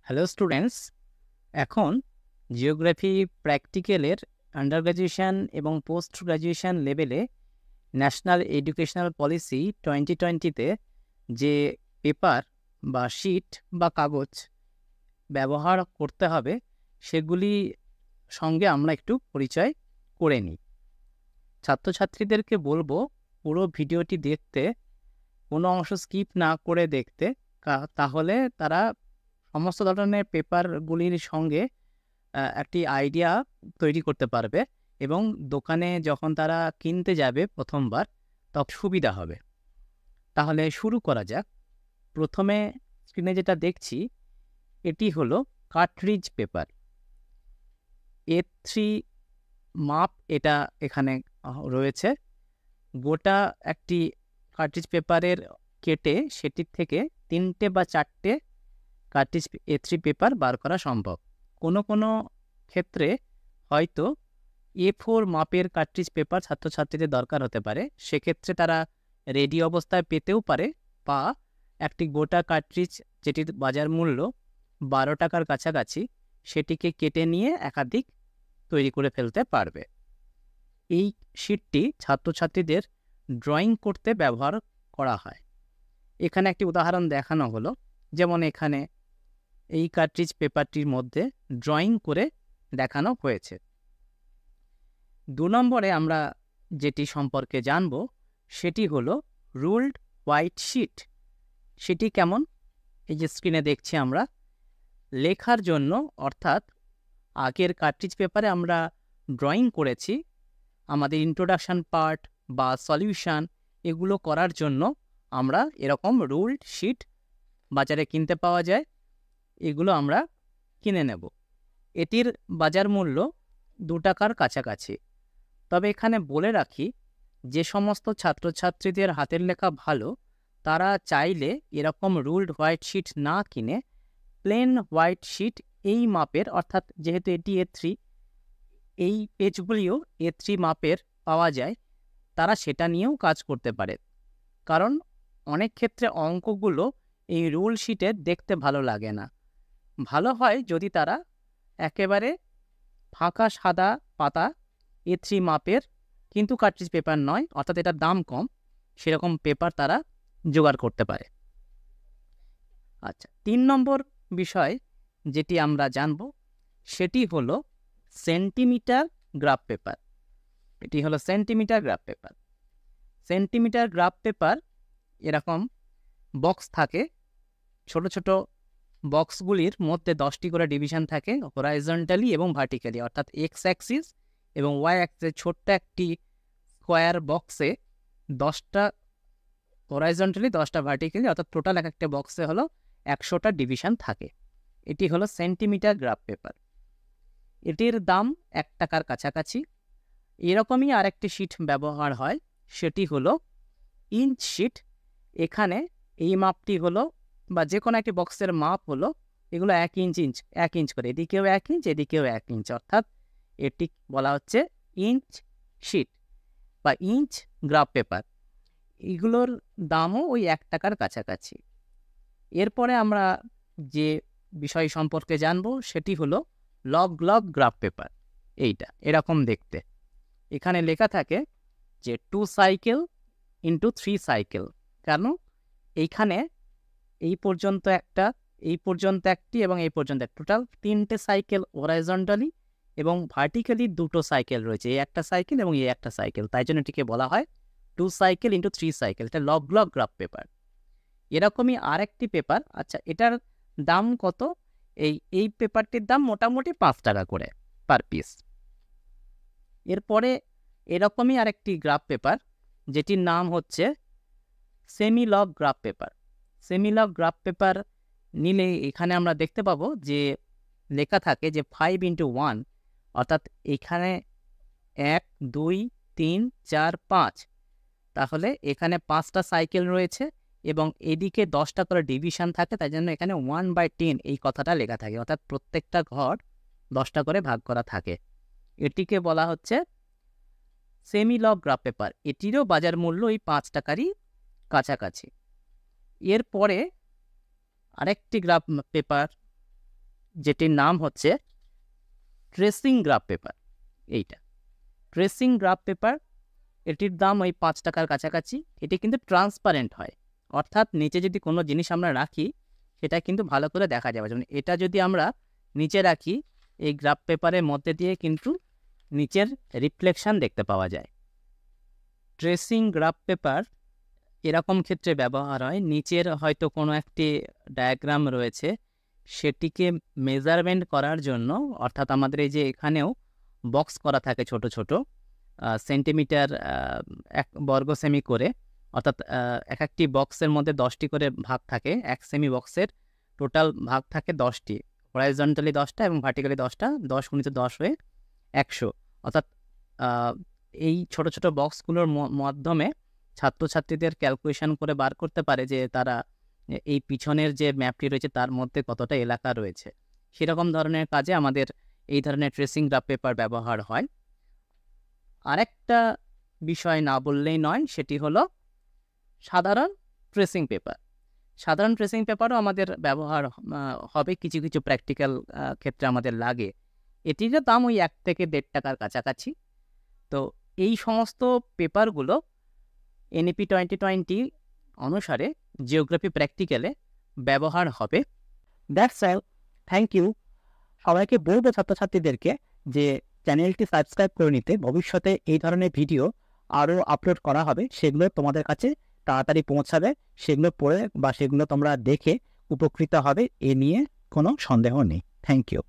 Hello students, এখন geography প্র্যাকটিক্যালের under graduation এবং post graduation লেভেলে ন্যাশনাল এডুকেশনাল পলিসি 2020-তে যে পেপার বা শিট বা কাগজ ব্যবহার করতে হবে সেগুলি সঙ্গে আমরা একটু পরিচয় করে নিই। ছাত্রছাত্রীদেরকে বলবো পুরো ভিডিওটি দেখতে, কোনো অংশ স্কিপ না করে দেখতে, তাহলে তারা সমস্ত ধরনের পেপারগুলির সঙ্গে একটি আইডিয়া তৈরি করতে পারবে এবং দোকানে যখন তারা কিনতে যাবে প্রথমবার তখন সুবিধা হবে। তাহলে শুরু করা যাক। প্রথমে স্ক্রিনে যেটা দেখছি এটি হলো কার্ট্রিজ পেপার। A3 মাপ এটা এখানে রয়েছে। গোটা একটি কার্ট্রিজ পেপারের কেটে সেটির থেকে 3টে বা 4টে কার্ট্রিজ A3 পেপার বার করা সম্ভব। কোনো কোনো ক্ষেত্রে হয়তো A4 মাপের কার্ট্রিজ পেপার ছাত্রছাত্রীদের দরকার হতে পারে, সেক্ষেত্রে তারা রেডি অবস্থায় পেতেও পারে, বা একটি গোটা কার্ট্রিজ যেটির বাজার মূল্য 12 টাকার কাছাকাছি সেটিকে কেটে নিয়ে একাধিক তৈরি করে ফেলতে পারবে। এই শিটটি ছাত্রছাত্রীদের ড্রয়িং করতে ব্যবহার করা হয়। এখানে একটি উদাহরণ দেখানো হলো, যেমন এখানে এই কার্ট্রিজ পেপারটির মধ্যে ড্রয়িং করে দেখানো হয়েছে। 2 নম্বরে আমরা যেটি সম্পর্কে জানব সেটি হলো রুলড হোয়াইট শিট। সেটি কেমন? এই যে স্ক্রিনে দেখছি আমরা, লেখার জন্য, অর্থাৎ আগের কার্ট্রিজ পেপারে আমরা ড্রয়িং করেছি, আমাদের ইন্ট্রোডাকশান পার্ট বা সলিউশন এগুলো করার জন্য আমরা এরকম রুলড শিট বাজারে কিনতে পাওয়া যায়, এগুলো আমরা কিনে নেব। এটির বাজার মূল্য 2 টাকার কাছাকাছি। তবে এখানে বলে রাখি, যে সমস্ত ছাত্রছাত্রীদের হাতের লেখা ভালো তারা চাইলে এরকম রুলড হোয়াইট শিট না কিনে প্লেন হোয়াইট শিট এই মাপের, অর্থাৎ যেহেতু এটি A3, এই পেজগুলিও A3 মাপের পাওয়া যায়, তারা সেটা নিয়েও কাজ করতে পারে। কারণ অনেক ক্ষেত্রে অঙ্কগুলো এই রুল শিটে দেখতে ভালো লাগে না। ভালো হয় যদি তারা একেবারে ফাঁকা সাদা পাতা A3 মাপের, কিন্তু কার্ট্রিজ পেপার নয়, অর্থাৎ এটার দাম কম, সেরকম পেপার তারা জোগাড় করতে পারে। আচ্ছা, 3 নম্বর বিষয় যেটি আমরা জানব সেটি হলো সেন্টিমিটার গ্রাফ পেপার। এটি হলো centimetre graph paper. Centimetre graph paper এরকম বক্স থাকে, ছোট ছোট বক্সগুলির মধ্যে 10টি করে ডিভিশন থাকে হরাইজন্টালি এবং ভার্টিক্যালি, অর্থাৎ এক্স অ্যাক্সিস এবং ওয়াই অ্যাক্সিসে ছোট্ট একটি স্কোয়ার বক্সে 10টা হরাইজন্টালি 10টা ভার্টিক্যালি, অর্থাৎ টোটাল এক একটা বক্সে হলো 100টা ডিভিশন থাকে। এটি হলো সেন্টিমিটার গ্রাফ পেপার। এটির দাম 1 টাকার কাছাকাছি। এরকমই আরেকটি শিট ব্যবহার হয়, সেটি হলো ইঞ্চ শিট। এখানে এই মাপটি হলো, বা যে কোনো একটি বক্সের মাপ হলো, এগুলো 1 ইঞ্চ করে, এদিকেও 1 ইঞ্চ এদিকেও 1 ইঞ্চ, অর্থাৎ এটি বলা হচ্ছে ইঞ্চ শিট বা ইঞ্চ গ্রাফ পেপার। এগুলোর দামও ওই 1 টাকার কাছাকাছি। এরপরে আমরা যে বিষয় সম্পর্কে জানবো সেটি হলো লগ গ্রাফ পেপার। এইটা এরকম দেখতে, এখানে লেখা থাকে যে 2 সাইকেল ইন্টু 3 সাইকেল। কেন? এইখানে এই পর্যন্ত একটা, এই পর্যন্ত একটি এবং এই পর্যন্ত একটা, টোটাল 3টে সাইকেল হরাইজন্টালি এবং ভার্টিক্যালি 2টো সাইকেল রয়েছে, এই একটা সাইকেল এবং এই একটা সাইকেল, তাই জন্য এটিকে বলা হয় 2 সাইকেল ইন্টু 3 সাইকেল। এটা লগ গ্রাফ পেপার। এরকমই আরেকটি পেপার, আচ্ছা এটার দাম কত? এই পেপারটির দাম মোটামুটি 5 টাকা করে পার পিস। এরপরে এরকমই আরেকটি গ্রাফ পেপার যেটির নাম হচ্ছে semi log graph paper. Semi log graph paper নিলে এখানে আমরা দেখতে পাবো যে লেখা থাকে যে 5 ইন্টু 1, অর্থাৎ এখানে 1 2 3 4 5, তাহলে এখানে 5টা সাইকেল রয়েছে এবং এদিকে 10টা করে ডিভিশন থাকে, তাই জন্য এখানে 1/10 এই কথাটা লেখা থাকে, অর্থাৎ প্রত্যেকটা ঘর 10টা করে ভাগ করা থাকে। এটিকে বলা হচ্ছে সেমি লগ গ্রাফ পেপার। এটিরও বাজার মূল্য ওই 5 টাকারই কাছাকাছি। এরপরে আরেকটি গ্রাফ পেপার যেটির নাম হচ্ছে ট্রেসিং গ্রাফ পেপার। এইটা ট্রেসিং গ্রাফ পেপার, এটির দাম ওই 5 টাকার কাছাকাছি। এটি কিন্তু ট্রান্সপারেন্ট হয়, অর্থাৎ নিচে যদি কোনো জিনিস আমরা রাখি সেটা কিন্তু ভালো করে দেখা যাবে। যেমন এটা যদি আমরা নিচে রাখি, এই গ্রাফ পেপারের মধ্যে দিয়ে কিন্তু নিচের রিফ্লেকশন দেখতে পাওয়া যায়। ট্রেসিং গ্রাফ পেপার এরকম ক্ষেত্রে ব্যবহার হয়, নিচের হয়তো কোনো একটি ডায়াগ্রাম রয়েছে, সেটিকে মেজারমেন্ট করার জন্য, অর্থাৎ আমাদের এই যে এখানেও বক্স করা থাকে ছোট ছোট সেন্টিমিটার 1 বর্গ সেমি করে, অর্থাৎ এক একটি বক্সের মধ্যে 10টি করে ভাগ থাকে। 1 সেমি বক্সের টোটাল ভাগ থাকে 10টি, হরাইজন্টালি 10টা এবং ভার্টিক্যালি 10টা, 10 × 10 হয়ে 100। অর্থাৎ এই ছোট ছোট বক্সগুলোর মাধ্যমে ছাত্রছাত্রীদের ক্যালকুলেশন করে বার করতে পারে যে তারা এই পিছনের যে ম্যাপটি রয়েছে তার মধ্যে কতটা এলাকা রয়েছে। সেরকম ধরনের কাজে আমাদের এই ধরনের ট্রেসিং গ্রাফ পেপার ব্যবহার হয়। আরেকটা বিষয় না বললেই নয়, সেটি হলো সাধারণ ট্রেসিং পেপার। সাধারণ ট্রেসিং পেপারও আমাদের ব্যবহার হবে, কিছু কিছু প্র্যাকটিক্যাল ক্ষেত্রে আমাদের লাগে। এটিরও দাম ওই 1 থেকে 1.5 টাকার কাছাকাছি। তো এই সমস্ত পেপারগুলো এনইপি 2020 অনুসারে জিওগ্রাফি প্র্যাকটিক্যালে ব্যবহার হবে। That's all, thank you. সবাইকে বলবো ছাত্রছাত্রীদেরকে যে চ্যানেলটি সাবস্ক্রাইব করে নিতে। ভবিষ্যতে এই ধরনের ভিডিও আরও আপলোড করা হবে, সেগুলো তোমাদের কাছে তাড়াতাড়ি পৌঁছাবে। সেগুলো পড়ে বা সেগুলো তোমরা দেখে উপকৃত হবে, এ নিয়ে কোনো সন্দেহ নেই। Thank you.